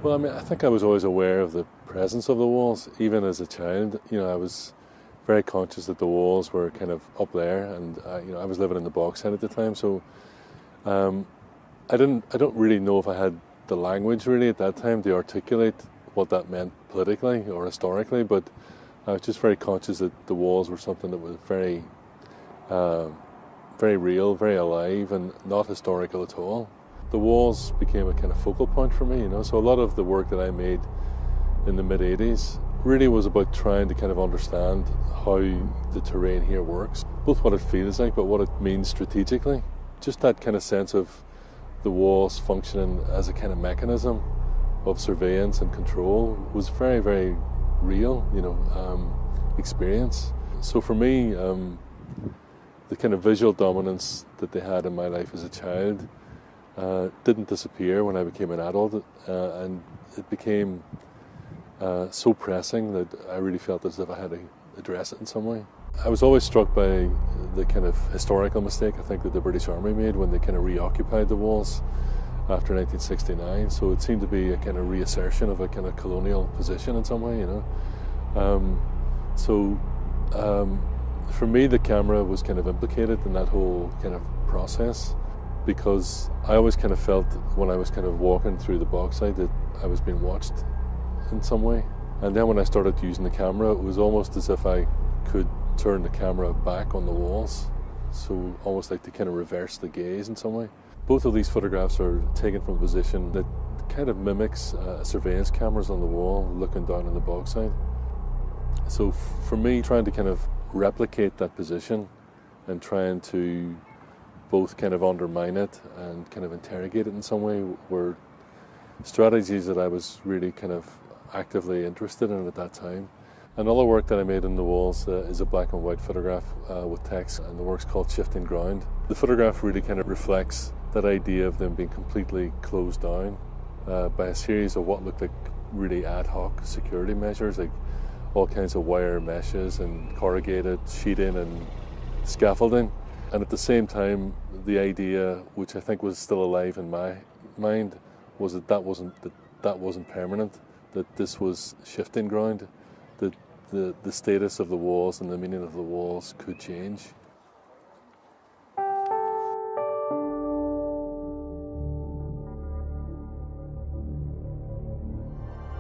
Well, I mean, I think I was always aware of the presence of the walls, even as a child. I was very conscious that the walls were kind of up there, and I was living in the Bogside at the time, so um, I don't really know if I had the language really at that time to articulate what that meant politically or historically, but I was just very conscious that the walls were something that was uh, very real, very alive, and not historical at all. The walls became a kind of focal point for me, so a lot of the work that I made in the mid-80s really was about trying to kind of understand how the terrain here works, both what it feels like but what it means strategically. Just that kind of sense of the walls functioning as a kind of mechanism of surveillance and control was very, very real, experience. So for me, the kind of visual dominance that they had in my life as a child didn't disappear when I became an adult, and it became so pressing that I really felt as if I had to address it in some way. I was always struck by the kind of historical mistake I think that the British Army made when they kind of reoccupied the walls after 1969. So it seemed to be a kind of reassertion of a kind of colonial position in some way, So for me, the camera was kind of implicated in that whole kind of process, because I always kind of felt when I was kind of walking through the Bogside that I was being watched in some way. And then when I started using the camera, it was almost as if I could turn the camera back on the walls, so almost like to kind of reverse the gaze in some way. Both of these photographs are taken from a position that kind of mimics surveillance cameras on the wall looking down on the Bogside. So for me, trying to kind of replicate that position and trying to both kind of undermine it and kind of interrogate it in some way were strategies that I was really kind of actively interested in at that time. Another work that I made in the walls is a black and white photograph with text, and the work's called Shifting Ground. The photograph really kind of reflects that idea of them being completely closed down by a series of what looked like really ad hoc security measures, like all kinds of wire meshes and corrugated sheeting and scaffolding. And at the same time, the idea, which I think was still alive in my mind, was that wasn't permanent, that this was shifting ground, that the status of the walls and the meaning of the walls could change.